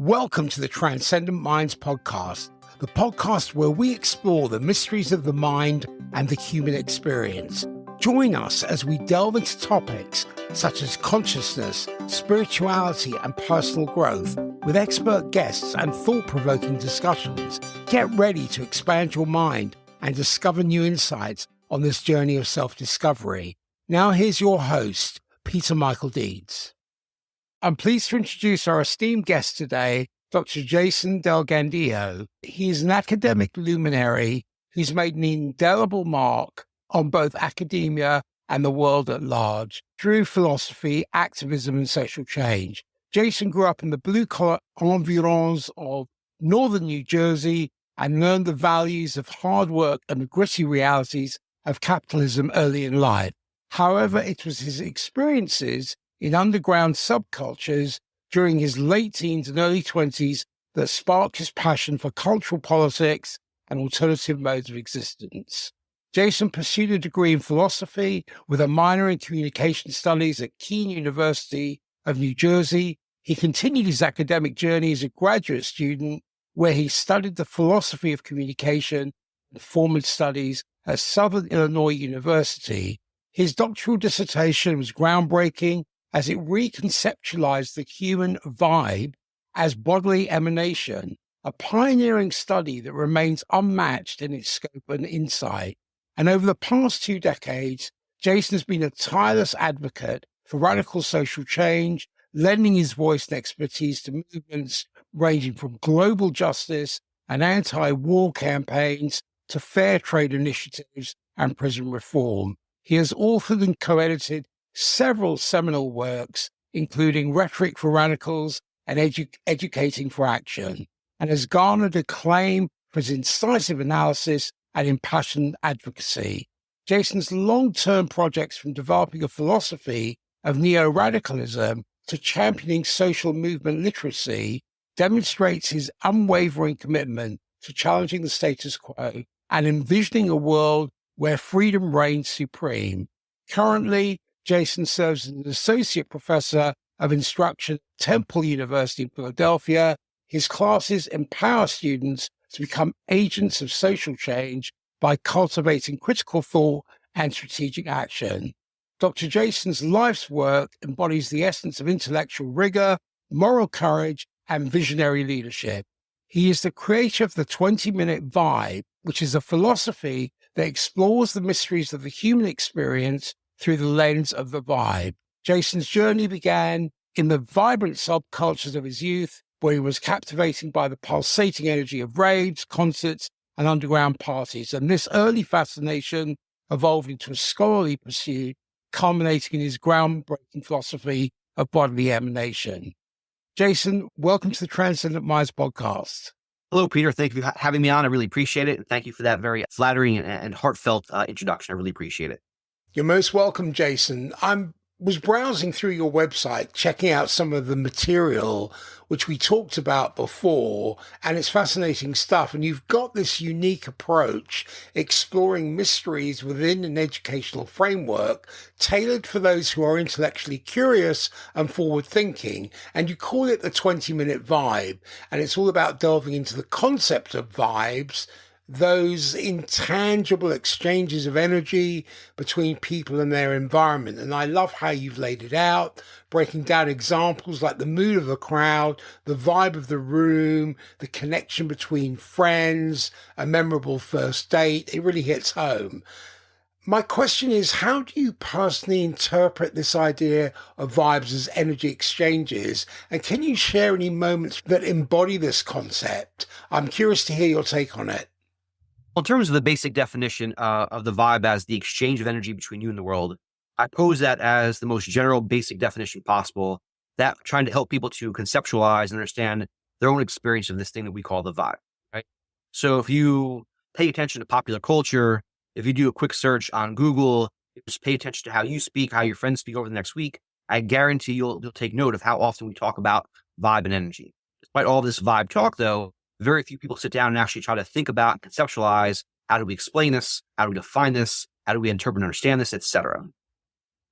Welcome to the Transcendent Minds Podcast, the podcast where we explore the mysteries of the mind and the human experience. Join us as we delve into topics such as consciousness, spirituality, and personal growth with expert guests and thought-provoking discussions. Get ready to expand your mind and discover new insights on this journey of self-discovery. Now here's your host, Peter Michael Dedes. I'm pleased to introduce our esteemed guest today, Dr. Jason Del Gandio. He is an academic luminary who's made an indelible mark on both academia and the world at large through philosophy, activism, and social change. Jason grew up in the blue-collar environs of northern New Jersey and learned the values of hard work and the gritty realities of capitalism early in life. However, it was his experiences in underground subcultures during his late teens and early 20s that sparked his passion for cultural politics and alternative modes of existence. Jason pursued a degree in philosophy with a minor in communication studies at Keene University of New Jersey. He continued his academic journey as a graduate student, where he studied the philosophy of communication and formed studies at Southern Illinois University. His doctoral dissertation was groundbreaking as it reconceptualized the human vibe as bodily emanation, a pioneering study that remains unmatched in its scope and insight. And over the past 2 decades, Jason has been a tireless advocate for radical social change, lending his voice and expertise to movements ranging from global justice and anti-war campaigns to fair trade initiatives and prison reform. He has authored and co-edited several seminal works, including Rhetoric for Radicals and Educating for Action, and has garnered acclaim for his incisive analysis and impassioned advocacy. Jason's long-term projects, from developing a philosophy of neo-radicalism to championing social movement literacy, demonstrates his unwavering commitment to challenging the status quo and envisioning a world where freedom reigns supreme. Currently, Jason serves as an associate professor of instruction at Temple University in Philadelphia. His classes empower students to become agents of social change by cultivating critical thought and strategic action. Dr. Jason's life's work embodies the essence of intellectual rigor, moral courage, and visionary leadership. He is the creator of the 20-Minute Vibe, which is a philosophy that explores the mysteries of the human experience through the lens of the vibe. Jason's journey began in the vibrant subcultures of his youth, where he was captivated by the pulsating energy of raves, concerts, and underground parties. And this early fascination evolved into a scholarly pursuit, culminating in his groundbreaking philosophy of bodily emanation. Jason, welcome to the Transcendent Minds Podcast. Hello, Peter. Thank you for having me on. I really appreciate it. And thank you for that very flattering and heartfelt introduction. I really appreciate it. You're most welcome, Jason. I was browsing through your website, checking out some of the material which we talked about before, and it's fascinating stuff. And you've got this unique approach, exploring mysteries within an educational framework tailored for those who are intellectually curious and forward-thinking. And you call it the 20-Minute Vibe. And it's all about delving into the concept of vibes, those intangible exchanges of energy between people and their environment. And I love how you've laid it out, breaking down examples like the mood of the crowd, the vibe of the room, the connection between friends, a memorable first date. It really hits home. My question is, how do you personally interpret this idea of vibes as energy exchanges? And can you share any moments that embody this concept? I'm curious to hear your take on it. Well, in terms of the basic definition of the vibe as the exchange of energy between you and the world, I pose that as the most general, basic definition possible, that trying to help people to conceptualize and understand their own experience of this thing that we call the vibe, right? So if you pay attention to popular culture, if you do a quick search on Google, just pay attention to how you speak, how your friends speak over the next week, I guarantee you'll take note of how often we talk about vibe and energy. Despite all this vibe talk, though, very few people sit down and actually try to think about and conceptualize, how do we explain this? How do we define this? How do we interpret and understand this, etc.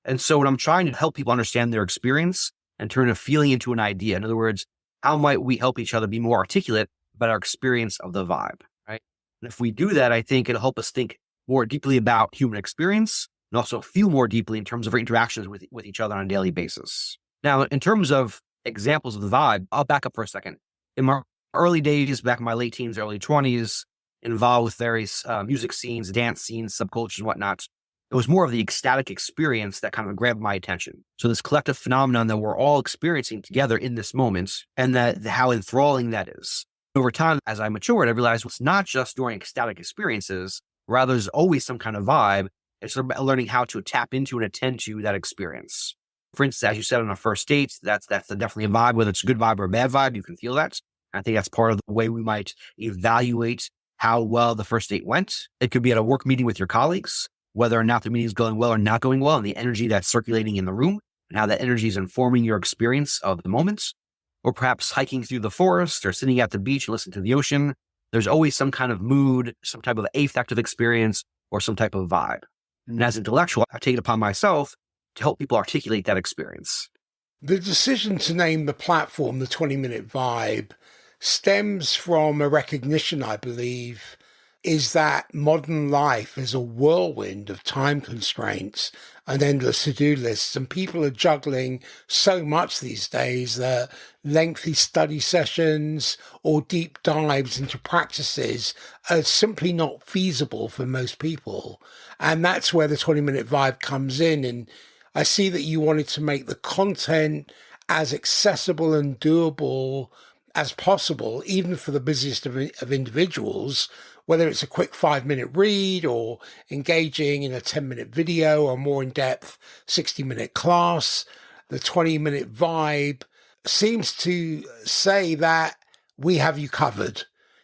And so when I'm trying to help people understand their experience and turn a feeling into an idea, in other words, how might we help each other be more articulate about our experience of the vibe, right? And if we do that, I think it'll help us think more deeply about human experience and also feel more deeply in terms of our interactions with each other on a daily basis. Now, in terms of examples of the vibe, I'll back up for a second. In my early days, back in my late teens, early 20s, involved with various music scenes, dance scenes, subcultures, and whatnot, it was more of the ecstatic experience that kind of grabbed my attention. So this collective phenomenon that we're all experiencing together in this moment, and that how enthralling that is. Over time, as I matured, I realized it's not just during ecstatic experiences, rather there's always some kind of vibe. It's about learning how to tap into and attend to that experience. For instance, as you said on a first date, that's definitely a vibe, whether it's a good vibe or a bad vibe, you can feel that. I think that's part of the way we might evaluate how well the first date went. It could be at a work meeting with your colleagues, whether or not the meeting is going well or not going well, and the energy that's circulating in the room and how that energy is informing your experience of the moment. Or perhaps hiking through the forest or sitting at the beach and listening to the ocean. There's always some kind of mood, some type of affective experience, or some type of vibe. And as an intellectual, I take it upon myself to help people articulate that experience. The decision to name the platform the 20-minute vibe stems from a recognition, I believe, is that modern life is a whirlwind of time constraints and endless to-do lists, and people are juggling so much these days that lengthy study sessions or deep dives into practices are simply not feasible for most people. And that's where the 20-minute vibe comes in. And I see that you wanted to make the content as accessible and doable as possible, even for the busiest of individuals, whether it's a quick 5-minute read or engaging in a 10-minute video or more in-depth 60-minute class. The 20-minute vibe seems to say that we have you covered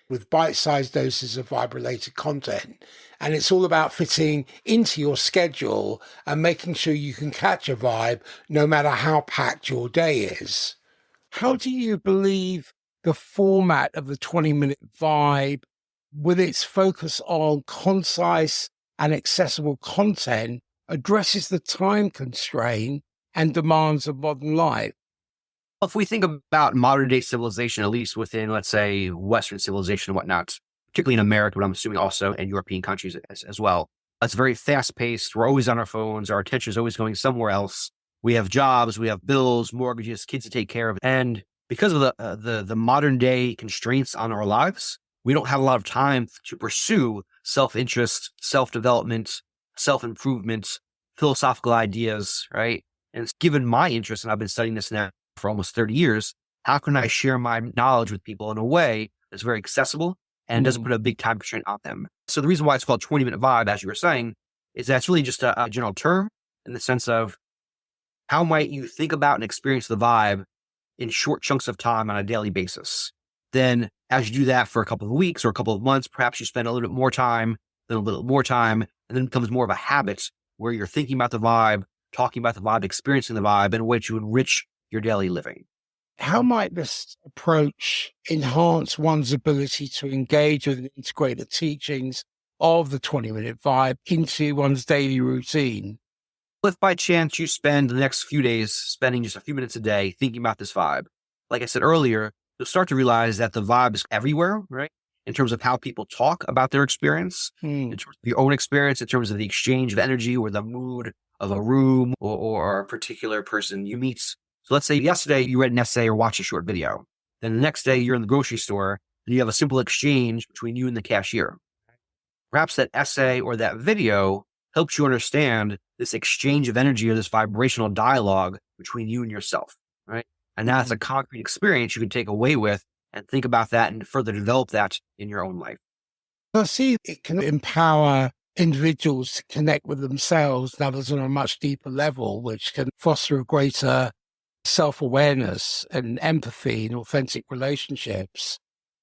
with bite-sized doses of vibe-related content. And it's all about fitting into your schedule and making sure you can catch a vibe no matter how packed your day is. How do you believe the format of the 20-minute vibe, with its focus on concise and accessible content, addresses the time constraint and demands of modern life? If we think about modern day civilization, at least within, let's say, Western civilization and whatnot, particularly in America, but I'm assuming also in European countries as well, it's very fast paced. We're always on our phones. Our attention is always going somewhere else. We have jobs, we have bills, mortgages, kids to take care of. And because of the modern day constraints on our lives, we don't have a lot of time to pursue self-interest, self-development, self-improvement, philosophical ideas, right? And given my interest, and I've been studying this now for almost 30 years, how can I share my knowledge with people in a way that's very accessible and doesn't put a big time constraint on them? So the reason why it's called 20-minute vibe, as you were saying, is that's really just a general term in the sense of how might you think about and experience the vibe in short chunks of time on a daily basis. Then as you do that for a couple of weeks or a couple of months, perhaps you spend a little bit more time, then a little more time, and then it becomes more of a habit where you're thinking about the vibe, talking about the vibe, experiencing the vibe in a way to enrich your daily living. How might this approach enhance one's ability to engage with and integrate the teachings of the 20-minute vibe into one's daily routine? If by chance you spend the next few days spending just a few minutes a day thinking about this vibe, like I said earlier, you'll start to realize that the vibe is everywhere, right? In terms of how people talk about their experience, in terms of your own experience, in terms of the exchange of energy or the mood of a room or a particular person you meet. So let's say yesterday you read an essay or watched a short video. Then the next day you're in the grocery store and you have a simple exchange between you and the cashier. Perhaps that essay or that video helps you understand this exchange of energy or this vibrational dialogue between you and yourself, right? And that's a concrete experience you can take away with and think about that and further develop that in your own life. I see it can empower individuals to connect with themselves and others on a much deeper level, which can foster a greater self-awareness and empathy and authentic relationships.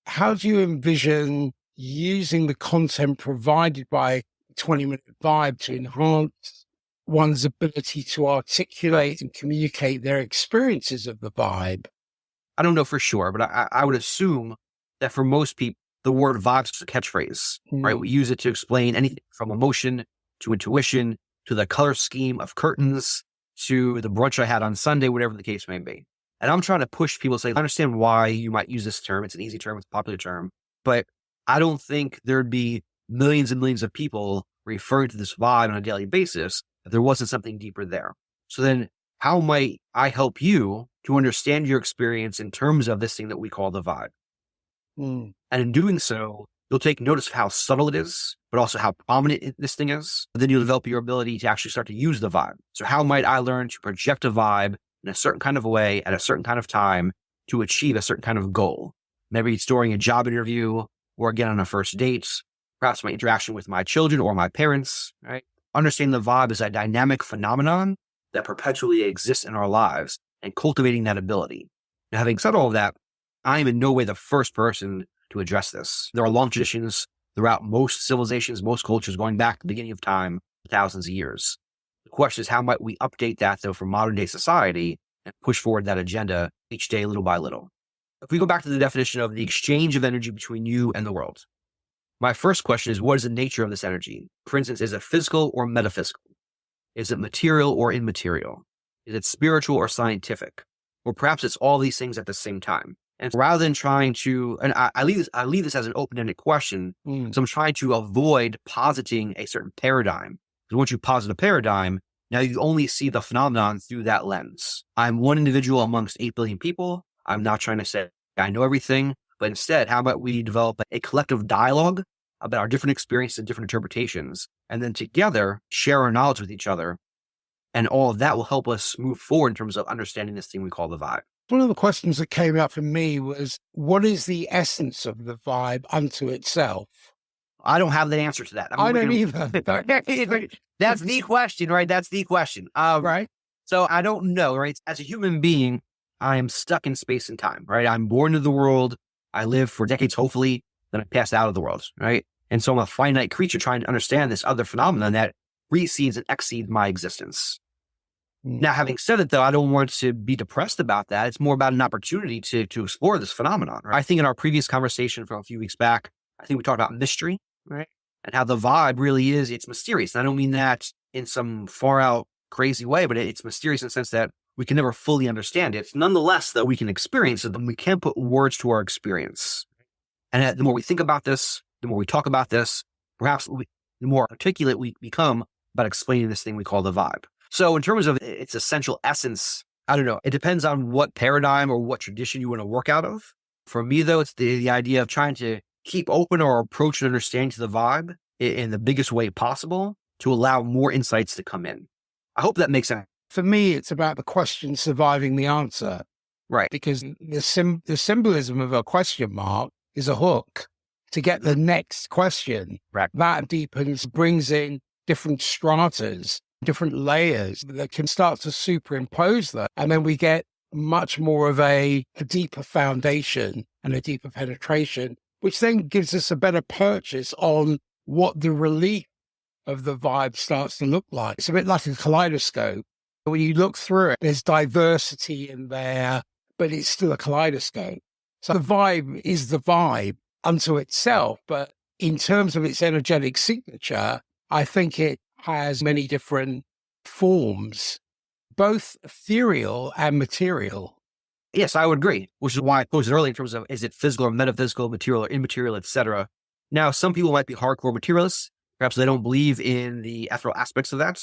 How do you envision using the content provided by 20-minute vibe to enhance one's ability to articulate and communicate their experiences of the vibe? I don't know for sure, but I would assume that for most people, the word vibe is a catchphrase, right? We use it to explain anything from emotion to intuition to the color scheme of curtains to the brunch I had on Sunday, whatever the case may be. And I'm trying to push people to say, I understand why you might use this term. It's an easy term. It's a popular term. But I don't think there'd be millions and millions of people referring to this vibe on a daily basis if there wasn't something deeper there. So then how might I help you to understand your experience in terms of this thing that we call the vibe? And in doing so, you'll take notice of how subtle it is, but also how prominent this thing is. Then you'll develop your ability to actually start to use the vibe. So how might I learn to project a vibe in a certain kind of way at a certain kind of time to achieve a certain kind of goal? Maybe it's during a job interview or again on a first date, perhaps my interaction with my children or my parents, right? Understanding the vibe is a dynamic phenomenon that perpetually exists in our lives and cultivating that ability. Now, having said all of that, I am in no way the first person to address this. There are long traditions throughout most civilizations, most cultures, going back to the beginning of time, thousands of years. The question is, how might we update that, though, for modern day society and push forward that agenda each day, little by little? If we go back to the definition of the exchange of energy between you and the world, my first question is, what is the nature of this energy? For instance, is it physical or metaphysical? Is it material or immaterial? Is it spiritual or scientific? Or perhaps it's all these things at the same time. And rather than trying to, and I leave this as an open-ended question, so I'm trying to avoid positing a certain paradigm. Because once you posit a paradigm, now you only see the phenomenon through that lens. I'm one individual amongst 8 billion people. I'm not trying to say I know everything, but instead, how about we develop a collective dialogue about our different experiences and different interpretations, and then together share our knowledge with each other. And all of that will help us move forward in terms of understanding this thing we call the vibe. One of the questions that came up for me was, what is the essence of the vibe unto itself? I don't have the answer to that. I don't either. That's the question, right? That's the question. Right. So I don't know, right? As a human being, I am stuck in space and time, right? I'm born into the world. I live for decades, hopefully, then I pass out of the world, right? And so I'm a finite creature trying to understand this other phenomenon that precedes and exceeds my existence. Now, having said it, though, I don't want to be depressed about that. It's more about an opportunity to explore this phenomenon. Right? I think in our previous conversation from a few weeks back, I think we talked about mystery, right? And how the vibe really is, it's mysterious. And I don't mean that in some far out crazy way, but it's mysterious in the sense that we can never fully understand it. Nonetheless, though, we can experience it, and we can put words to our experience. And the more we think about this, the more we talk about this, perhaps the more articulate we become about explaining this thing we call the vibe. So in terms of its essential essence, I don't know. It depends on what paradigm or what tradition you want to work out of. For me, though, it's the idea of trying to keep open our approach and understanding to the vibe in the biggest way possible to allow more insights to come in. I hope that makes sense. For me, it's about the question surviving the answer. Right. Because the symbolism of a question mark is a hook to get the next question. Right. That deepens, brings in different stratas, different layers that can start to superimpose that. And then we get much more of a deeper foundation and a deeper penetration, which then gives us a better purchase on what the relief of the vibe starts to look like. It's a bit like a kaleidoscope. When you look through it, there's diversity in there, but it's still a kaleidoscope. So the vibe is the vibe unto itself, but in terms of its energetic signature, I think it has many different forms, both ethereal and material. Yes, I would agree, which is why I posed it earlier in terms of, is it physical or metaphysical, material or immaterial, etc. Now, some people might be hardcore materialists. Perhaps they don't believe in the ethereal aspects of that.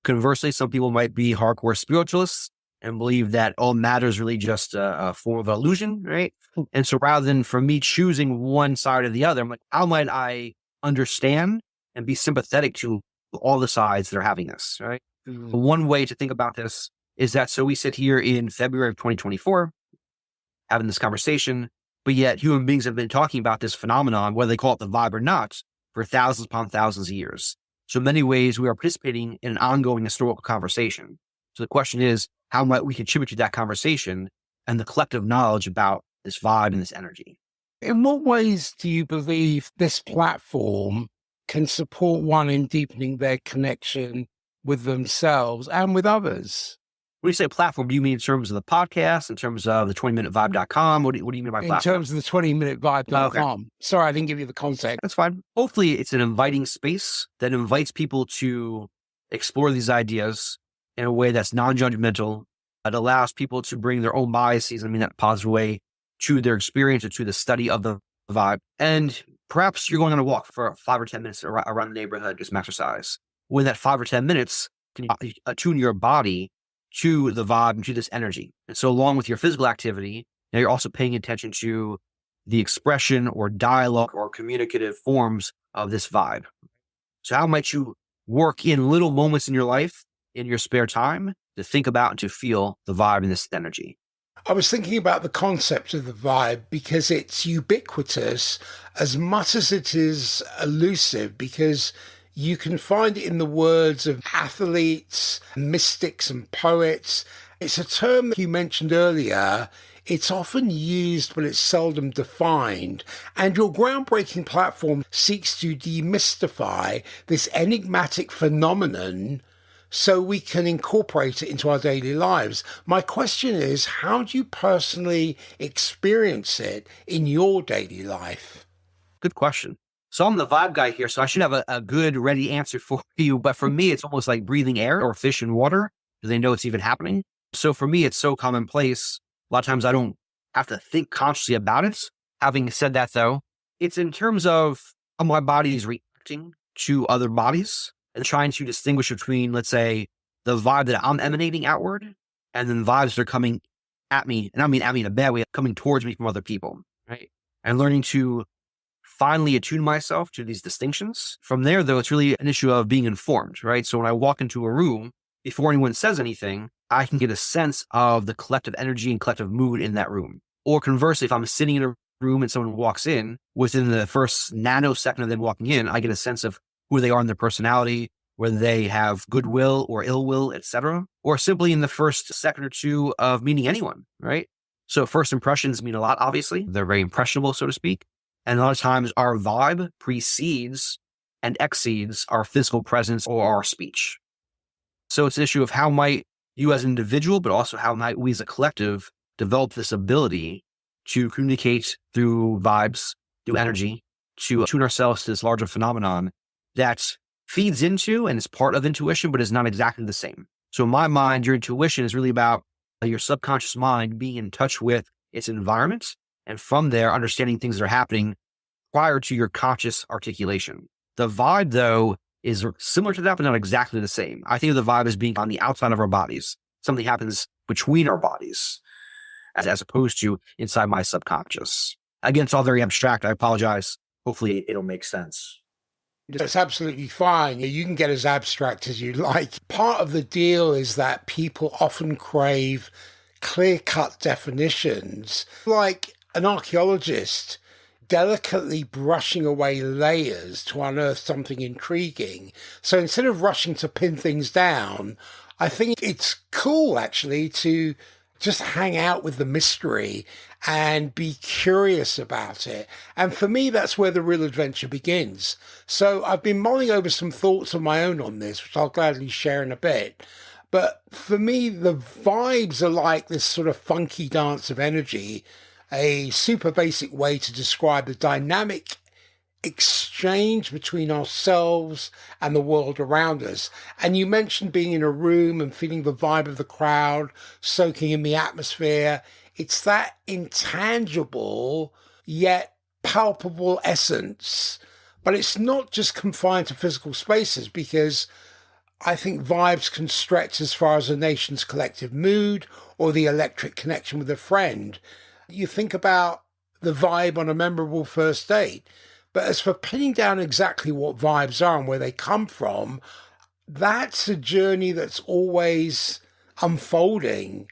Conversely, some people might be hardcore spiritualists and believe that all matter is really just a form of illusion, right? And so rather than for me choosing one side or the other, I'm like, how might I understand and be sympathetic to all the sides that are having this, right? One way to think about this is that, so we sit here in February of 2024 having this conversation, but yet human beings have been talking about this phenomenon, whether they call it the vibe or not, for thousands upon thousands of years. So in many ways, we are participating in an ongoing historical conversation. So the question is, how might we contribute to that conversation and the collective knowledge about this vibe and this energy? In what ways do you believe this platform can support one in deepening their connection with themselves and with others? When you say platform, do you mean in terms of the podcast, in terms of the 20minutevibe.com? What do you mean by platform? In terms of the 20minutevibe.com. Okay. Sorry, I didn't give you the context. That's fine. Hopefully it's an inviting space that invites people to explore these ideas in a way that's non-judgmental, It allows people to bring their own biases, I mean that positive way, to their experience or to the study of the vibe. And perhaps you're going on a walk for 5 or 10 minutes around the neighborhood, just some exercise. When that 5 or 10 minutes, can you attune your body to the vibe and to this energy? And so along with your physical activity, now you're also paying attention to the expression or dialogue or communicative forms of this vibe. So how might you work in little moments in your life, in your spare time, to think about and to feel the vibe and this energy? I was thinking about the concept of the vibe because it's ubiquitous as much as it is elusive, because you can find it in the words of athletes, mystics and poets. It's a term that you mentioned earlier. It's often used, but it's seldom defined. And your groundbreaking platform seeks to demystify this enigmatic phenomenon so we can incorporate it into our daily lives. My question is, how do you personally experience it in your daily life? Good question. So I'm the vibe guy here, so I should have a good, ready answer for you. But for me, it's almost like breathing air or fish in water. Do they know it's even happening? So for me, it's so commonplace. A lot of times I don't have to think consciously about it. Having said that, though, it's in terms of how my body is reacting to other bodies and trying to distinguish between, let's say, the vibe that I'm emanating outward and then vibes that are coming at me. And I mean in a bad way, coming towards me from other people, right? And learning to finally attune myself to these distinctions. From there, though, it's really an issue of being informed, right? So when I walk into a room, before anyone says anything, I can get a sense of the collective energy and collective mood in that room. Or conversely, if I'm sitting in a room and someone walks in, within the first nanosecond of them walking in, I get a sense of who they are in their personality, whether they have goodwill or ill will, etc., or simply in the first second or two of meeting anyone, right? So first impressions mean a lot, obviously. They're very impressionable, so to speak. And a lot of times our vibe precedes and exceeds our physical presence or our speech. So it's an issue of how might you as an individual, but also how might we as a collective develop this ability to communicate through vibes, through energy, to attune ourselves to this larger phenomenon that feeds into and is part of intuition, but is not exactly the same. So in my mind, your intuition is really about your subconscious mind being in touch with its environment, and from there, understanding things that are happening prior to your conscious articulation. The vibe, though, is similar to that, but not exactly the same. I think of the vibe as being on the outside of our bodies. Something happens between our bodies, as opposed to inside my subconscious. Again, it's all very abstract. I apologize. Hopefully it'll make sense. That's absolutely fine. You can get as abstract as you like. Part of the deal is that people often crave clear-cut definitions, like an archaeologist delicately brushing away layers to unearth something intriguing. So instead of rushing to pin things down, I think it's cool actually to just hang out with the mystery and be curious about it. And for me, that's where the real adventure begins. So I've been mulling over some thoughts of my own on this, which I'll gladly share in a bit. But for me, the vibes are like this sort of funky dance of energy, a super basic way to describe the dynamic exchange between ourselves and the world around us. And you mentioned being in a room and feeling the vibe of the crowd, soaking in the atmosphere. It's that intangible yet palpable essence. But it's not just confined to physical spaces, because I think vibes can stretch as far as a nation's collective mood or the electric connection with a friend. You think about the vibe on a memorable first date. But as for pinning down exactly what vibes are and where they come from, that's a journey that's always unfolding.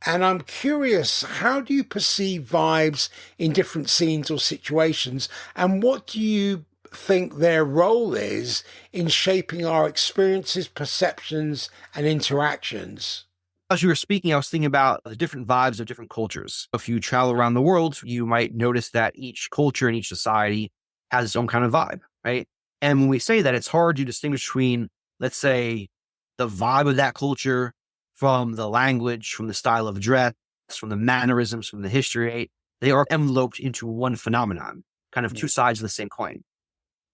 And I'm curious, how do you perceive vibes in different scenes or situations? And what do you think their role is in shaping our experiences, perceptions, and interactions? As you were speaking, I was thinking about the different vibes of different cultures. If you travel around the world, you might notice that each culture and each society has its own kind of vibe, right? And when we say that, it's hard to distinguish between, let's say, the vibe of that culture from the language, from the style of dress, from the mannerisms, from the history, right? They are enveloped into one phenomenon, kind of two sides of the same coin.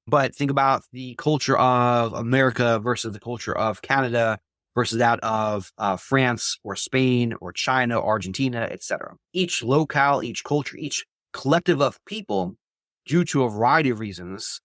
But think about the culture of America versus the culture of Canada versus that of France or Spain or China, or Argentina, etc. Each locale, each culture, each collective of people, due to a variety of reasons,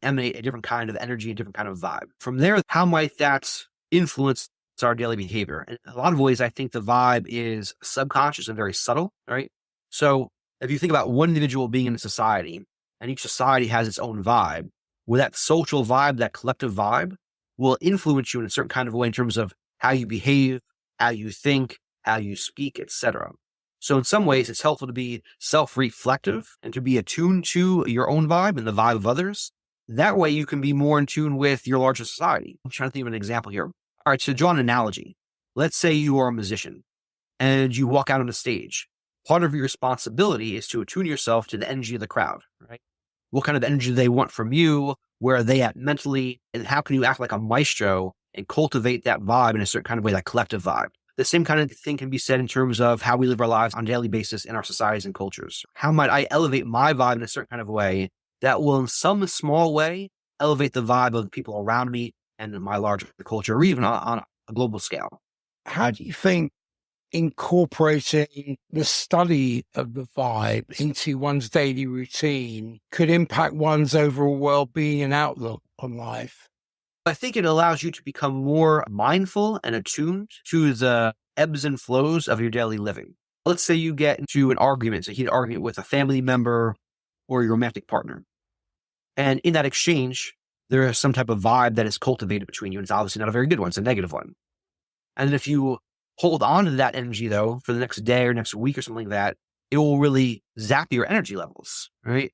emanate a different kind of energy, a different kind of vibe. From there, how might that influence our daily behavior? In a lot of ways, I think the vibe is subconscious and very subtle, right? So if you think about one individual being in a society, and each society has its own vibe, well, that social vibe, that collective vibe, will influence you in a certain kind of way in terms of how you behave, how you think, how you speak, etc. So in some ways, it's helpful to be self-reflective and to be attuned to your own vibe and the vibe of others. That way you can be more in tune with your larger society. I'm trying to think of an example here. All right, to draw an analogy, let's say you are a musician and you walk out on the stage. Part of your responsibility is to attune yourself to the energy of the crowd, right? What kind of energy do they want from you? Where are they at mentally? And how can you act like a maestro and cultivate that vibe in a certain kind of way, that collective vibe? The same kind of thing can be said in terms of how we live our lives on a daily basis in our societies and cultures. How might I elevate my vibe in a certain kind of way that will in some small way elevate the vibe of the people around me and my larger culture, or even on a global scale? How do you think incorporating the study of the vibe into one's daily routine could impact one's overall well-being and outlook on life? I think it allows you to become more mindful and attuned to the ebbs and flows of your daily living. Let's say you get into an argument, a heated argument with a family member or your romantic partner. And in that exchange, there is some type of vibe that is cultivated between you. And it's obviously not a very good one. It's a negative one. And then if you hold on to that energy, though, for the next day or next week or something like that, it will really zap your energy levels, right?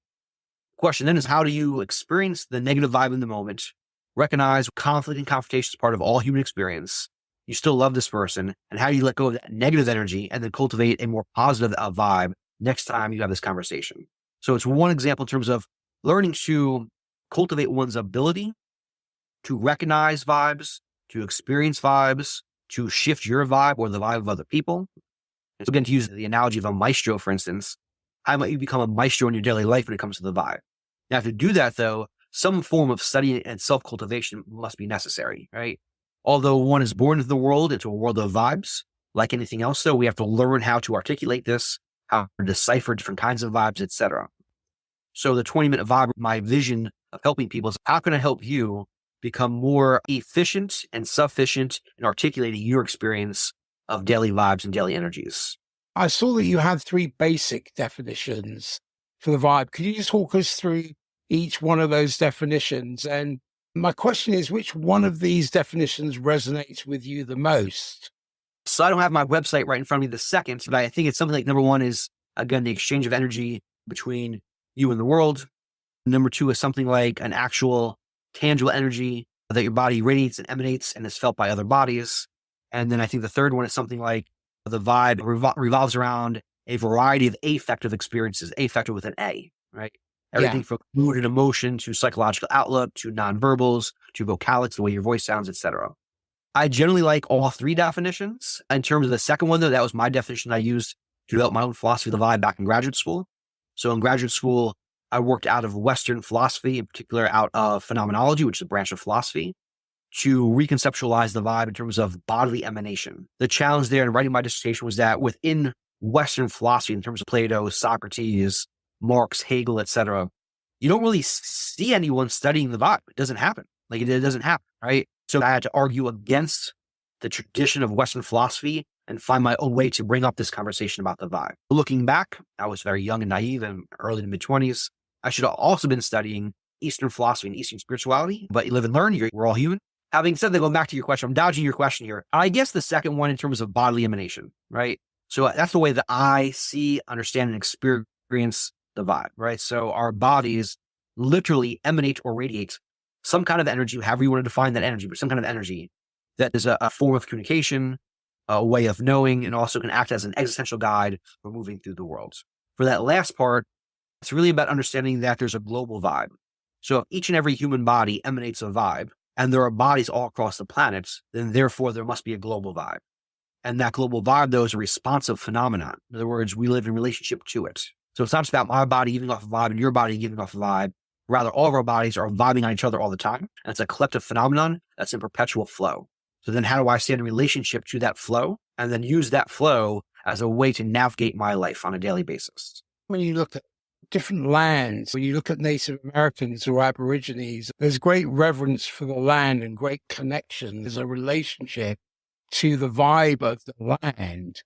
The question then is, how do you experience the negative vibe in the moment? Recognize conflict and confrontation is part of all human experience. You still love this person. And how do you let go of that negative energy and then cultivate a more positive vibe next time you have this conversation? So it's one example in terms of learning to cultivate one's ability to recognize vibes, to experience vibes, to shift your vibe or the vibe of other people. And so again, to use the analogy of a maestro, for instance, how might you become a maestro in your daily life when it comes to the vibe? Now, to do that, though, some form of study and self-cultivation must be necessary, right? Although one is born into the world, into a world of vibes, like anything else, though, we have to learn how to articulate this, how to decipher different kinds of vibes, etc. So the 20-minute vibe, my vision of helping people is, how can I help you become more efficient and sufficient in articulating your experience of daily vibes and daily energies? I saw that you had 3 basic definitions for the vibe. Could you just walk us through each one of those definitions? And my question is, which one of these definitions resonates with you the most? So I don't have my website right in front of me the second, but I think it's something like number 1 is, again, the exchange of energy between you and the world. Number 2 is something like an actual tangible energy that your body radiates and emanates and is felt by other bodies. And then I think the third one is something like the vibe revolves around a variety of affective experiences, affective with an A, right? Everything from mood and emotion to psychological outlook to nonverbals to vocalics, the way your voice sounds, etc. I generally like all 3 definitions. In terms of the second one, though, that was my definition I used to develop my own philosophy of the vibe back in graduate school. So in graduate school, I worked out of Western philosophy, in particular out of phenomenology, which is a branch of philosophy, to reconceptualize the vibe in terms of bodily emanation. The challenge there in writing my dissertation was that within Western philosophy, in terms of Plato, Socrates, Marx, Hegel, etc., you don't really see anyone studying the vibe. It doesn't happen. Like it doesn't happen, right? So I had to argue against the tradition of Western philosophy and find my own way to bring up this conversation about the vibe. Looking back, I was very young and naive and early to mid-20s. I should have also been studying Eastern philosophy and Eastern spirituality, but you live and learn. We're all human. Having said that, going back to your question, I'm dodging your question here. I guess the second one in terms of bodily emanation, right? So that's the way that I see, understand, and experience the vibe, right? So our bodies literally emanate or radiate some kind of energy, however you want to define that energy, but some kind of energy that is a form of communication, a way of knowing, and also can act as an existential guide for moving through the world. For that last part, it's really about understanding that there's a global vibe. So if each and every human body emanates a vibe, and there are bodies all across the planet, then therefore there must be a global vibe. And that global vibe, though, is a responsive phenomenon. In other words, we live in relationship to it. So it's not just about my body giving off a vibe and your body giving off a vibe. Rather, all of our bodies are vibing on each other all the time. And it's a collective phenomenon that's in perpetual flow. So then how do I stand in relationship to that flow and then use that flow as a way to navigate my life on a daily basis? When you look at different lands, when you look at Native Americans or Aborigines, there's great reverence for the land and great connection. There's a relationship to the vibe of the land.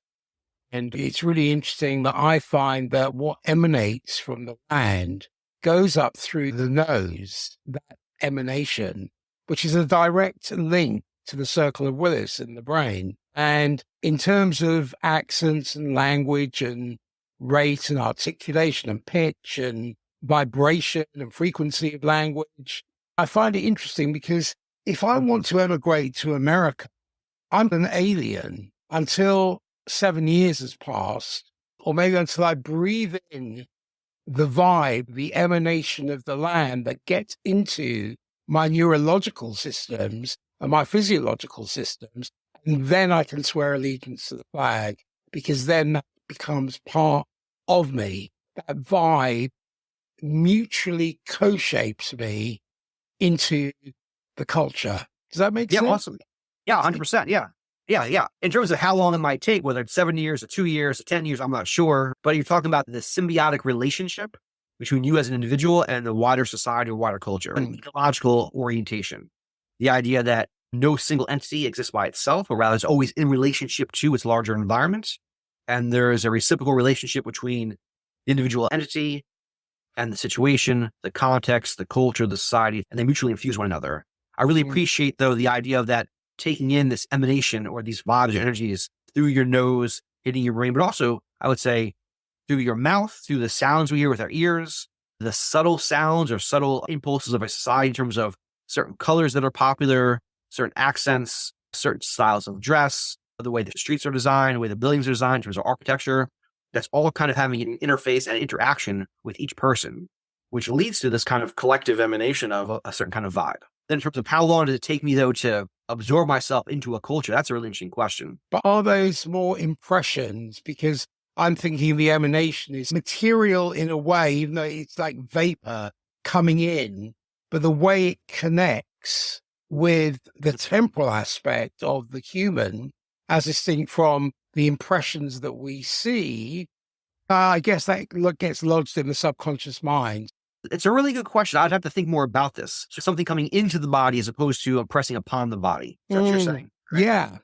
And it's really interesting that I find that what emanates from the land goes up through the nose, that emanation, which is a direct link to the circle of Willis in the brain. And in terms of accents and language and rate and articulation and pitch and vibration and frequency of language, I find it interesting because if I want to emigrate to America, I'm an alien until 7 years has passed, or maybe until I breathe in the vibe, the emanation of the land that gets into my neurological systems and my physiological systems. And then I can swear allegiance to the flag, because then that becomes part of me. That vibe mutually co-shapes me into the culture. Does that make sense? Yeah, awesome. Yeah, 100%. Yeah. Yeah. In terms of how long it might take, whether it's 7 years or 2 years or 10 years, I'm not sure. But you're talking about the symbiotic relationship between you as an individual and the wider society or wider culture, an ecological orientation. The idea that no single entity exists by itself, but rather is always in relationship to its larger environment. And there is a reciprocal relationship between the individual entity and the situation, the context, the culture, the society, and they mutually infuse one another. I really appreciate, though, the idea of that taking in this emanation or these vibes or energies through your nose, hitting your brain, but also, I would say, through your mouth, through the sounds we hear with our ears, the subtle sounds or subtle impulses of a society in terms of certain colors that are popular, certain accents, certain styles of dress, the way the streets are designed, the way the buildings are designed in terms of architecture. That's all kind of having an interface and interaction with each person, which leads to this kind of collective emanation of a certain kind of vibe. Then in terms of how long does it take me, though, to absorb myself into a culture? That's a really interesting question. But are those more impressions? Because I'm thinking the emanation is material in a way, even though it's like vapor coming in, but the way it connects with the temporal aspect of the human, as distinct from the impressions that we see, I guess that gets lodged in the subconscious mind. It's a really good question. I'd have to think more about this. So something coming into the body as opposed to impressing upon the body. Is that what you're saying? Correct? Yeah.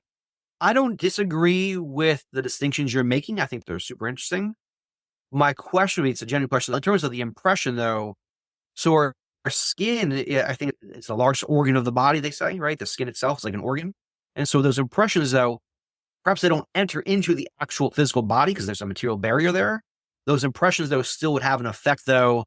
I don't disagree with the distinctions you're making. I think they're super interesting. My question would be, it's a genuine question. In terms of the impression, though, so our skin, I think it's the largest organ of the body, they say, right? The skin itself is like an organ. And so those impressions, though, perhaps they don't enter into the actual physical body because there's a material barrier there. Those impressions, though, still would have an effect, though,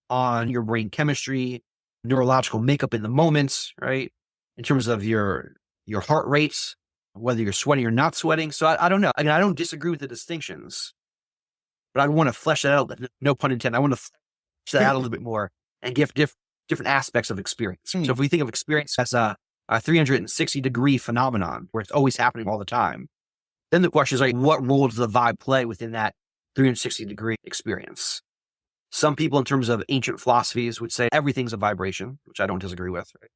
on your brain chemistry, neurological makeup in the moment, right? In terms of your heart rates, whether you're sweating or not sweating. So I don't know. Again, I don't disagree with the distinctions, but I want to flesh that out. No pun intended. I want to flesh that out a little bit more and give different aspects of experience. So if we think of experience as a 360-degree phenomenon where it's always happening all the time, then the question is, like, what role does the vibe play within that 360-degree experience? Some people, in terms of ancient philosophies, would say everything's a vibration, which I don't disagree with. Right?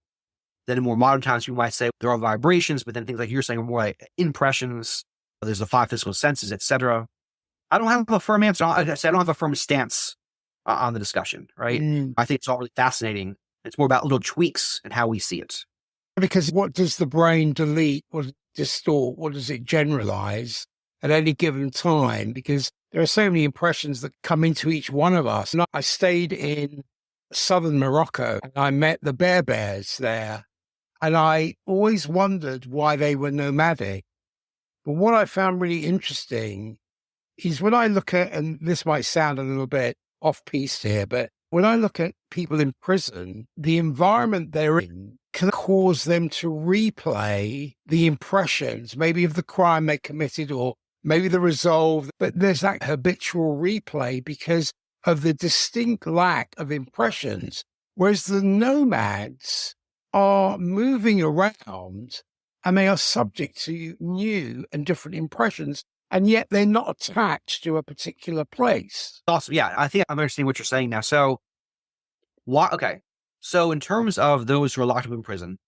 Then in more modern times, people might say there are vibrations, but then things like you're saying are more like impressions. There's the 5 physical senses, etc. I don't have a firm answer. I don't have a firm stance on the discussion, right? I think it's all really fascinating. It's more about little tweaks and how we see it. Because what does the brain delete? What does it distort? What does it generalize at any given time? Because there are so many impressions that come into each one of us. And I stayed in southern Morocco and I met the Berbers there. And I always wondered why they were nomadic. But what I found really interesting is when I look at, and this might sound a little bit off-piste here, but when I look at people in prison, the environment they're in can cause them to replay the impressions, maybe of the crime they committed or maybe the resolve, but there's that habitual replay because of the distinct lack of impressions, whereas the nomads are moving around and they are subject to new and different impressions, and yet they're not attached to a particular place. Awesome. Yeah, I think I'm understanding what you're saying now. So, okay. So in terms of those who are locked up in prison,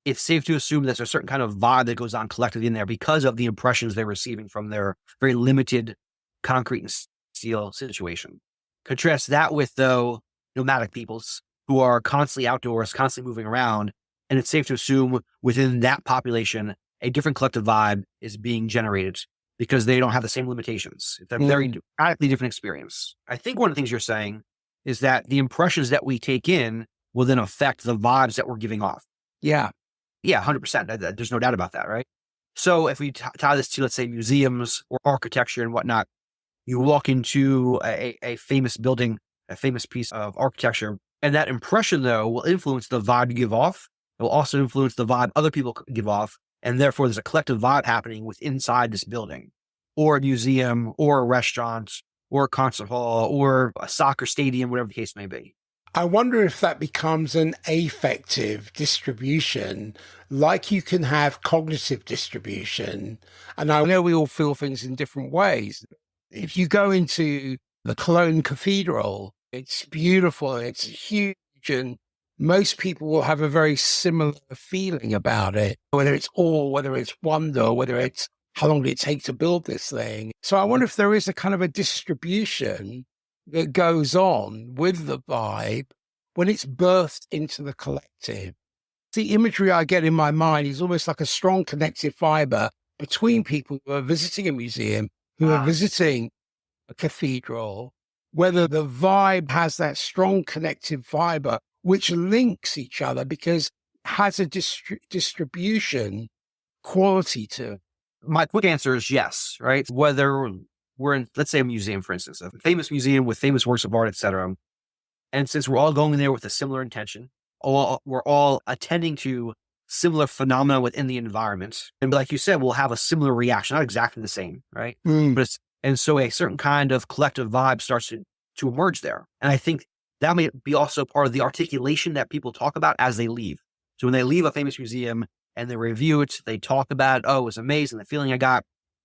it's safe to assume there's a certain kind of vibe that goes on collectively in there because of the impressions they're receiving from their very limited concrete and steel situation. Contrast that with, though, nomadic peoples who are constantly outdoors, constantly moving around. And it's safe to assume within that population, a different collective vibe is being generated because they don't have the same limitations. It's a very radically different experience. I think one of the things you're saying is that the impressions that we take in will then affect the vibes that we're giving off. Yeah. Yeah, 100%. There's no doubt about that, right? So if we tie this to, let's say, museums or architecture and whatnot, you walk into a famous building, a famous piece of architecture, and that impression, though, will influence the vibe you give off. It will also influence the vibe other people give off. And therefore, there's a collective vibe happening inside this building, or a museum, or a restaurant, or a concert hall, or a soccer stadium, whatever the case may be. I wonder if that becomes an affective distribution, like you can have cognitive distribution. And I know we all feel things in different ways. If you go into the Cologne Cathedral, it's beautiful, it's huge, and most people will have a very similar feeling about it, whether it's awe, whether it's wonder, whether it's how long did it take to build this thing. So I wonder if there is a kind of a distribution that goes on with the vibe when it's birthed into the collective. The imagery I get in my mind is almost like a strong connective fiber between people who are visiting a museum, who are visiting a cathedral, whether the vibe has that strong connective fiber which links each other because it has a distribution quality to it. My quick answer is yes, right? Whether we're in, let's say, a museum, for instance, a famous museum with famous works of art, etc. And since we're all going there with a similar intention, we're all attending to similar phenomena within the environment. And like you said, we'll have a similar reaction, not exactly the same, right? And so a certain kind of collective vibe starts to emerge there. And I think that may be also part of the articulation that people talk about as they leave. So when they leave a famous museum and they review it, they talk about, oh, it was amazing, the feeling I got,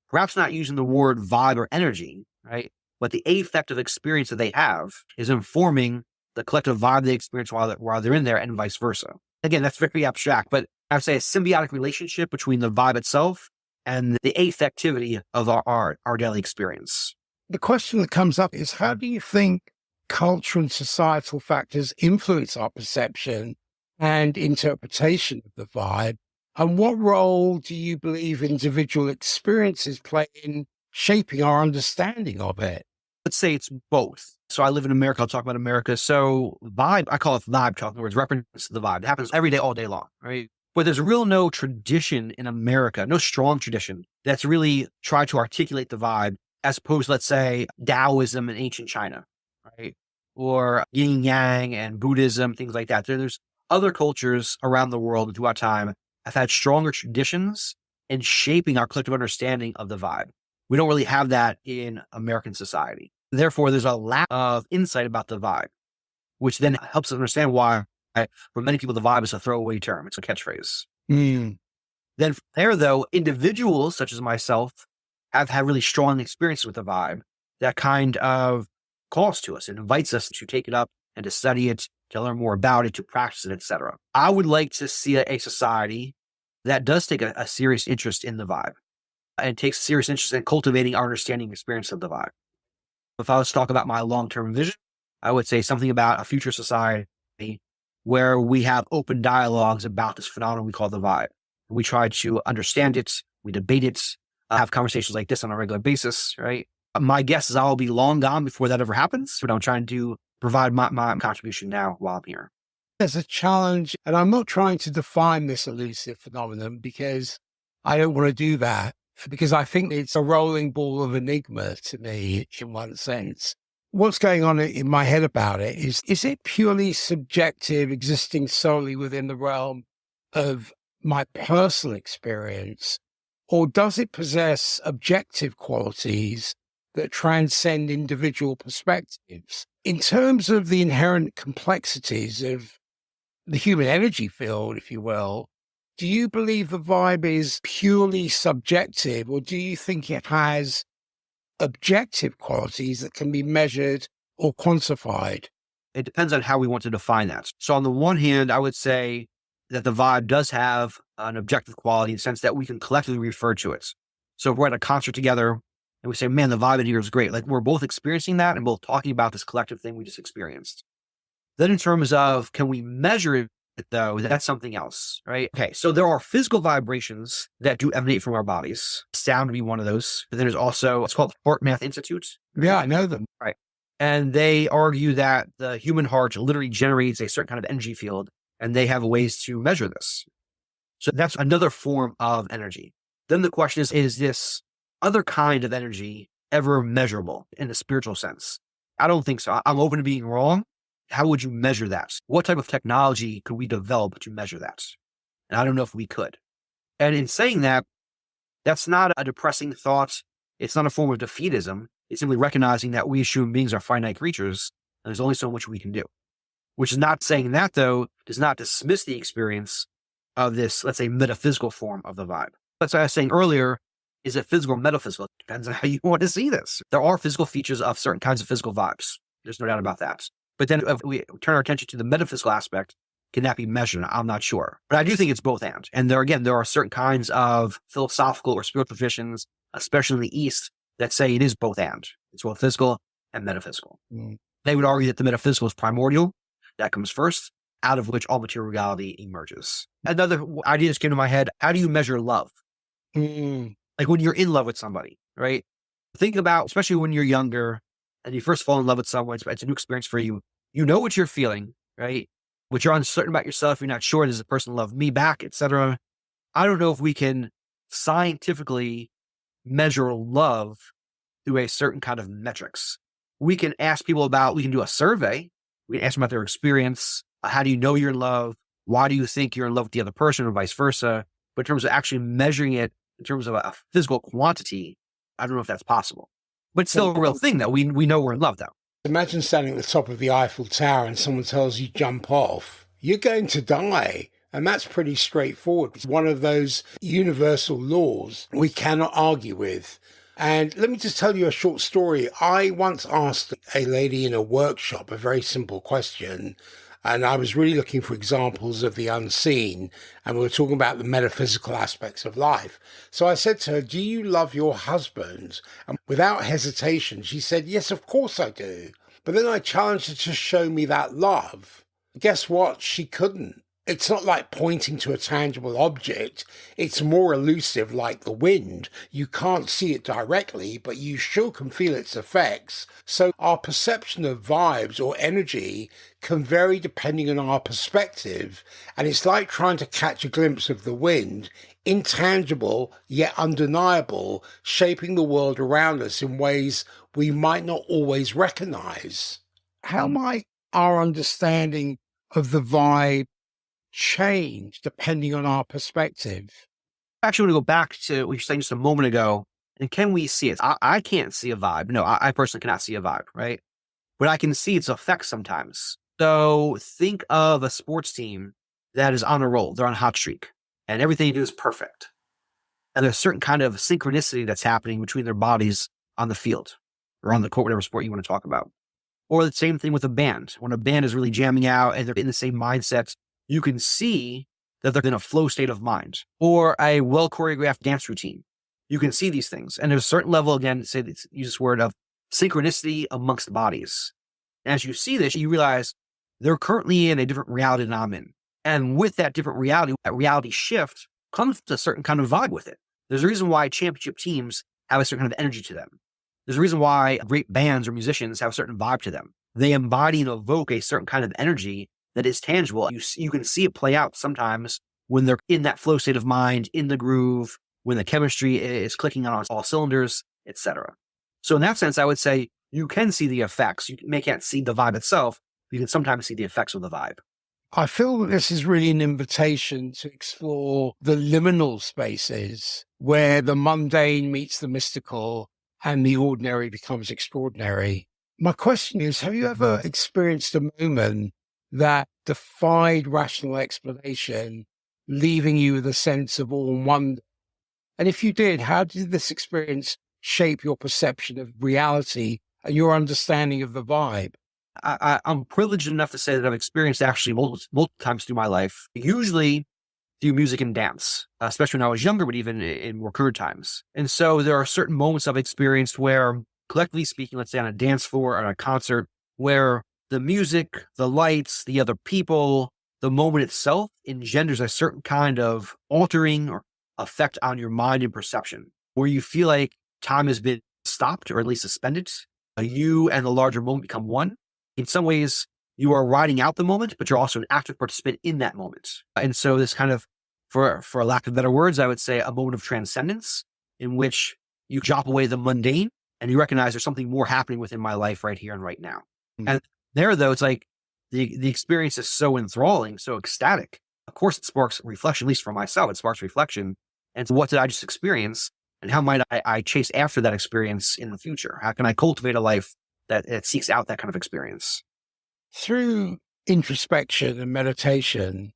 perhaps not using the word vibe or energy, right? But the affective experience that they have is informing the collective vibe they experience while they're in there, and vice versa. Again, that's very abstract, but I would say a symbiotic relationship between the vibe itself and the affectivity of our daily experience. The question that comes up is, how do you think cultural and societal factors influence our perception and interpretation of the vibe? And what role do you believe individual experiences play in shaping our understanding of it? Let's say it's both. So I live in America. I'll talk about America. So vibe, I call it vibe talk. In other words, reference to the vibe. It happens every day, all day long, right? But there's no tradition in America, no strong tradition that's really tried to articulate the vibe as opposed to, let's say, Taoism in ancient China, right? Or yin yang and Buddhism, things like that. There's other cultures around the world throughout time have had stronger traditions in shaping our collective understanding of the vibe. We don't really have that in American society. Therefore, there's a lack of insight about the vibe, which then helps us understand why, for many people, the vibe is a throwaway term. It's a catchphrase. Then from there, though, individuals such as myself have had really strong experiences with the vibe that kind of calls to us and invites us to take it up and to study it, to learn more about it, to practice it, etc. I would like to see a society that does take a serious interest in the vibe and takes serious interest in cultivating our understanding and experience of the vibe. If I was to talk about my long-term vision, I would say something about a future society where we have open dialogues about this phenomenon we call the vibe. We try to understand it, we debate it, have conversations like this on a regular basis, right? My guess is I'll be long gone before that ever happens, but I'm trying to provide my contribution now while I'm here. There's a challenge, and I'm not trying to define this elusive phenomenon because I don't want to do that, because I think it's a rolling ball of enigma to me in one sense. What's going on in my head about it is it purely subjective, existing solely within the realm of my personal experience, or does it possess objective qualities that transcend individual perspectives? In terms of the inherent complexities of the human energy field, if you will, do you believe the vibe is purely subjective, or do you think it has objective qualities that can be measured or quantified? It depends on how we want to define that. So on the one hand, I would say that the vibe does have an objective quality in the sense that we can collectively refer to it. So if we're at a concert together and we say, man, the vibe in here is great. Like we're both experiencing that and both talking about this collective thing we just experienced. Then in terms of, can we measure it though? That's something else, right? Okay. So there are physical vibrations that do emanate from our bodies. Sound would be one of those. But then there's also, it's called Heart Math Institute. Yeah, I know them. Right. And they argue that the human heart literally generates a certain kind of energy field, and they have ways to measure this. So that's another form of energy. Then the question is this other kind of energy ever measurable in a spiritual sense? I don't think so. I'm open to being wrong. How would you measure that? What type of technology could we develop to measure that? And I don't know if we could. And in saying that, that's not a depressing thought. It's not a form of defeatism. It's simply recognizing that we as human beings are finite creatures, and there's only so much we can do. Which is not saying that, though, does not dismiss the experience of this, let's say, metaphysical form of the vibe. That's what I was saying earlier. Is it physical or metaphysical? It depends on how you want to see this. There are physical features of certain kinds of physical vibes. There's no doubt about that. But then if we turn our attention to the metaphysical aspect, can that be measured? I'm not sure. But I do think it's both and. And there are certain kinds of philosophical or spiritual traditions, especially in the East, that say it is both and. It's both physical and metaphysical. They would argue that the metaphysical is primordial. That comes first, out of which all material reality emerges. Another idea just came to my head. How do you measure love? Like when you're in love with somebody, right? Think about, especially when you're younger and you first fall in love with someone, it's a new experience for you. You know what you're feeling, right? But you're uncertain about yourself. You're not sure, does the person love me back, etc. I don't know if we can scientifically measure love through a certain kind of metrics. We can ask people we can do a survey. We can ask them about their experience. How do you know you're in love? Why do you think you're in love with the other person, or vice versa? But in terms of actually measuring it in terms of a physical quantity, I don't know if that's possible. But it's still a real thing that we know we're in love, though. Imagine standing at the top of the Eiffel Tower and someone tells you jump off. You're going to die. And that's pretty straightforward. It's one of those universal laws we cannot argue with. And let me just tell you a short story. I once asked a lady in a workshop a very simple question, and I was really looking for examples of the unseen, and we were talking about the metaphysical aspects of life. So I said to her, do you love your husband? And without hesitation, she said, yes, of course I do. But then I challenged her to show me that love. Guess what? She couldn't. It's not like pointing to a tangible object. It's more elusive, like the wind. You can't see it directly, but you sure can feel its effects. So our perception of vibes or energy can vary depending on our perspective. And it's like trying to catch a glimpse of the wind, intangible yet undeniable, shaping the world around us in ways we might not always recognize. How might our understanding of the vibe change depending on our perspective? I actually want to go back to what you were saying just a moment ago. And can we see it? I can't see a vibe. No, I personally cannot see a vibe, right? But I can see its effects sometimes. So think of a sports team that is on a roll. They're on a hot streak and everything you do is perfect. And there's a certain kind of synchronicity that's happening between their bodies on the field or on the court, whatever sport you want to talk about. Or the same thing with a band. When a band is really jamming out and they're in the same mindset, you can see that they're in a flow state of mind. Or a well-choreographed dance routine. You can see these things. And there's a certain level, again, use this word of synchronicity amongst bodies. And as you see this, you realize they're currently in a different reality than I'm in. And with that different reality, that reality shift comes a certain kind of vibe with it. There's a reason why championship teams have a certain kind of energy to them. There's a reason why great bands or musicians have a certain vibe to them. They embody and evoke a certain kind of energy that is tangible. You can see it play out sometimes when they're in that flow state of mind, in the groove, when the chemistry is clicking on all cylinders, etc. So in that sense, I would say you can see the effects. You can't see the vibe itself. You can sometimes see the effects of the vibe. I feel that this is really an invitation to explore the liminal spaces where the mundane meets the mystical and the ordinary becomes extraordinary. My question is, have you ever experienced a moment that defied rational explanation, leaving you with a sense of awe and wonder? And if you did, how did this experience shape your perception of reality and your understanding of the vibe? I'm privileged enough to say that I've experienced actually multiple times through my life, usually through music and dance, especially when I was younger, but even in more current times. And so there are certain moments I've experienced where, collectively speaking, let's say on a dance floor or on a concert, where the music, the lights, the other people, the moment itself engenders a certain kind of altering or effect on your mind and perception, where you feel like time has been stopped or at least suspended. You and the larger moment become one. In some ways, you are riding out the moment, but you're also an active participant in that moment. And so this kind of, for a lack of better words, I would say a moment of transcendence in which you chop away the mundane and you recognize there's something more happening within my life right here and right now. Mm-hmm. And there, though, it's like the experience is so enthralling, so ecstatic. Of course, it sparks reflection, at least for myself, it sparks reflection. And so what did I just experience? And how might I chase after that experience in the future? How can I cultivate a life that seeks out that kind of experience? Through introspection and meditation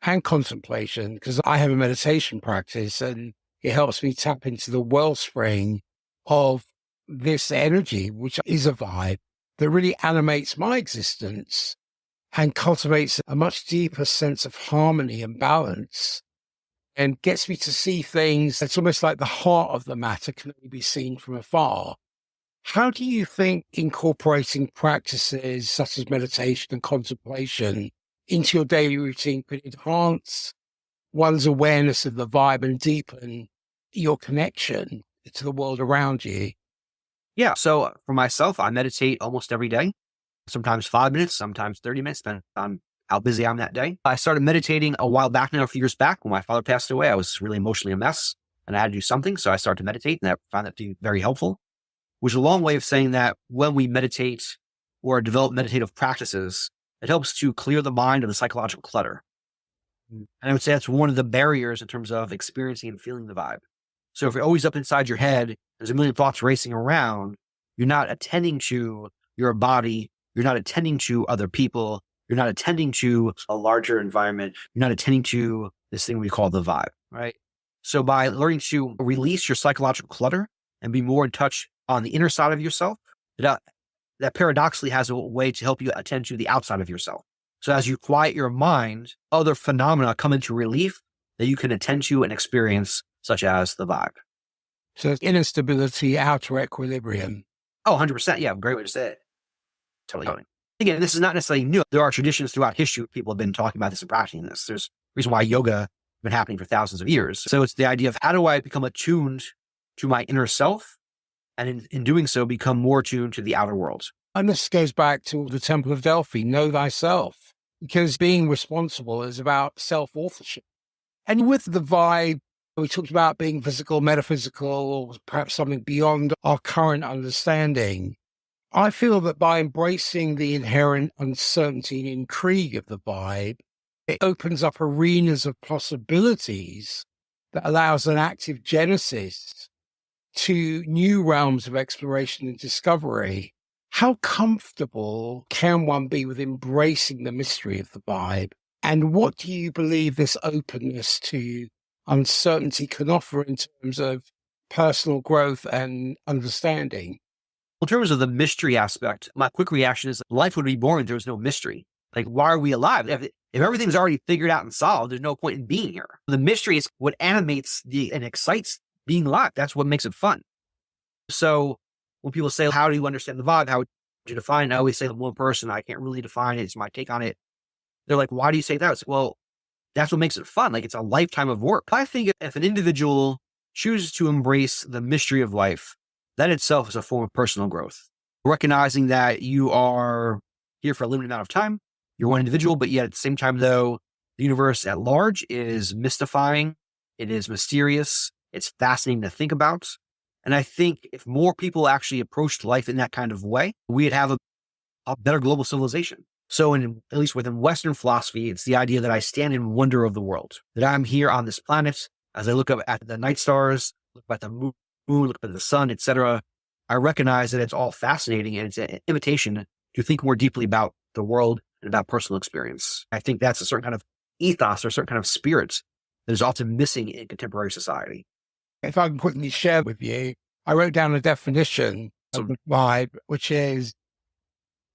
and contemplation, because I have a meditation practice and it helps me tap into the wellspring of this energy, which is a vibe that really animates my existence and cultivates a much deeper sense of harmony and balance, and gets me to see things that's almost like the heart of the matter can only be seen from afar. How do you think incorporating practices such as meditation and contemplation into your daily routine could enhance one's awareness of the vibe and deepen your connection to the world around you? Yeah. So for myself, I meditate almost every day, sometimes 5 minutes, sometimes 30 minutes, depending on how busy I'm that day. I started meditating a while back now, a few years back when my father passed away. I was really emotionally a mess and I had to do something. So I started to meditate and I found that to be very helpful, which is a long way of saying that when we meditate or develop meditative practices, it helps to clear the mind of the psychological clutter. And I would say that's one of the barriers in terms of experiencing and feeling the vibe. So if you're always up inside your head, there's a million thoughts racing around, you're not attending to your body, you're not attending to other people, you're not attending to a larger environment, you're not attending to this thing we call the vibe, right? So by learning to release your psychological clutter and be more in touch on the inner side of yourself, that paradoxically has a way to help you attend to the outside of yourself. So as you quiet your mind, other phenomena come into relief that you can attend to and experience, such as the vibe. So it's inner stability, outer equilibrium. Oh, 100%. Yeah, great way to say it. Totally. Again, this is not necessarily new. There are traditions throughout history. People have been talking about this and practicing this. There's a reason why yoga has been happening for thousands of years. So it's the idea of how do I become attuned to my inner self? And in doing so, become more attuned to the outer world. And this goes back to the Temple of Delphi, know thyself, because being responsible is about self-authorship. And with the vibe, we talked about being physical, metaphysical, or perhaps something beyond our current understanding. I feel that by embracing the inherent uncertainty and intrigue of the vibe, it opens up arenas of possibilities that allows an active genesis to new realms of exploration and discovery. How comfortable can one be with embracing the mystery of the vibe? And what do you believe this openness to uncertainty can offer in terms of personal growth and understanding? In terms of the mystery aspect, my quick reaction is life would be boring if there was no mystery. Like, why are we alive? If everything's already figured out and solved, there's no point in being here. The mystery is what animates and excites being alive. That's what makes it fun. So when people say, how do you understand the vibe? How would you define it? I always say one person, I can't really define it. It's my take on it. They're like, why do you say that? It's like, well, that's what makes it fun. Like, it's a lifetime of work. I think if an individual chooses to embrace the mystery of life, that itself is a form of personal growth. Recognizing that you are here for a limited amount of time, you're one individual, but yet at the same time, though, the universe at large is mystifying. It is mysterious. It's fascinating to think about. And I think if more people actually approached life in that kind of way, we'd have a better global civilization. So at least within Western philosophy, it's the idea that I stand in wonder of the world, that I'm here on this planet. As I look up at the night stars, look at the moon, look at the sun, etc., I recognize that it's all fascinating and it's an invitation to think more deeply about the world and about personal experience. I think that's a certain kind of ethos or a certain kind of spirit that is often missing in contemporary society. If I can quickly share with you, I wrote down a definition of the vibe, which is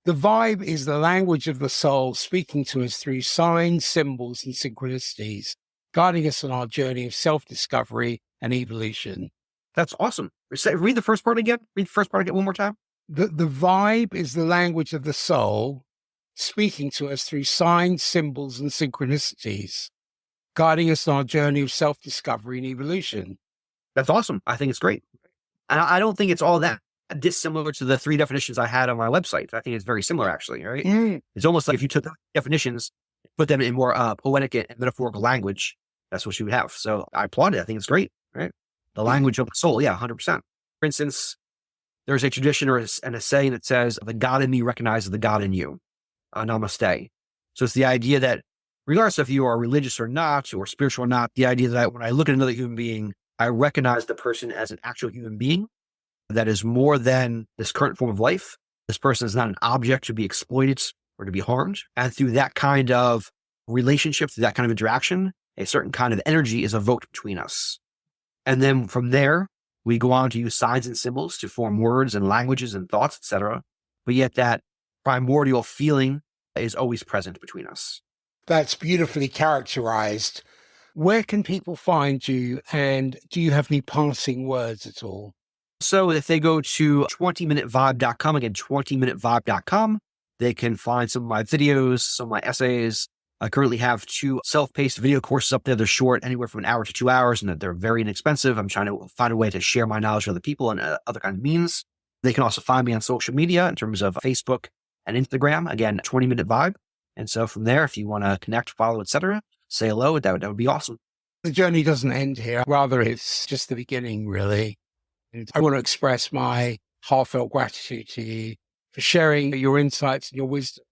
The vibe is the language of the soul speaking to us through signs, symbols, and synchronicities, guiding us on our journey of self-discovery and evolution. That's awesome. Read the first part again. Read the first part again one more time. The vibe is the language of the soul speaking to us through signs, symbols, and synchronicities, guiding us on our journey of self-discovery and evolution. That's awesome. I think it's great. And I don't think it's all that dissimilar to the 3 definitions I had on my website. I think it's very similar, actually, right? It's almost like if you took the definitions, put them in more poetic and metaphorical language, that's what you would have. So I applaud it. I think it's great, right? The language of the soul. Yeah, 100%. For instance, there's a tradition or an saying that says, the God in me recognizes the God in you. Namaste. So it's the idea that regardless if you are religious or not, or spiritual or not, the idea that when I look at another human being, I recognize the person as an actual human being that is more than this current form of life. This person is not an object to be exploited or to be harmed. And through that kind of relationship, through that kind of interaction, a certain kind of energy is evoked between us. And then from there, we go on to use signs and symbols to form words and languages and thoughts, etc. But yet that primordial feeling is always present between us. That's beautifully characterized. Where can people find you, and do you have any passing words at all? So if they go to 20minutevibe.com, again, 20minutevibe.com, they can find some of my videos, some of my essays. I currently have 2 self-paced video courses up there. They're short, anywhere from an hour to 2 hours, and they're very inexpensive. I'm trying to find a way to share my knowledge with other people and other kind of means. They can also find me on social media in terms of Facebook and Instagram, again, 20-Minute Vibe. And so from there, if you want to connect, follow, etc., say hello, that would be awesome. The journey doesn't end here. Rather, it's just the beginning, really. And I want to express my heartfelt gratitude to you for sharing your insights and your wisdom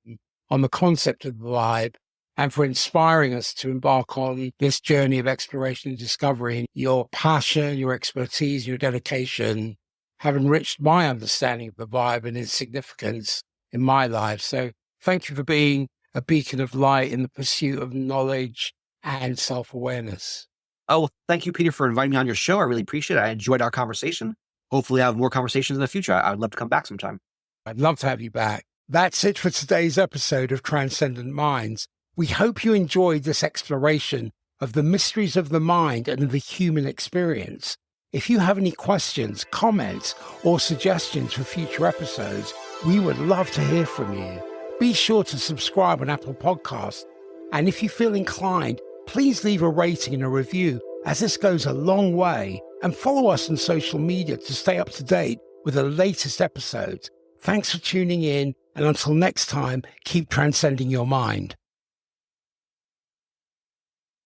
on the concept of the vibe, and for inspiring us to embark on this journey of exploration and discovery. Your passion, your expertise, your dedication have enriched my understanding of the vibe and its significance in my life. So thank you for being a beacon of light in the pursuit of knowledge and self-awareness. Oh, well, thank you, Peter, for inviting me on your show. I really appreciate it. I enjoyed our conversation. Hopefully, I have more conversations in the future. I'd love to come back sometime. I'd love to have you back. That's it for today's episode of Transcendent Minds. We hope you enjoyed this exploration of the mysteries of the mind and the human experience. If you have any questions, comments, or suggestions for future episodes, we would love to hear from you. Be sure to subscribe on Apple Podcasts. And if you feel inclined, please leave a rating and a review, as this goes a long way. And follow us on social media to stay up to date with the latest episodes. Thanks for tuning in. And until next time, keep transcending your mind.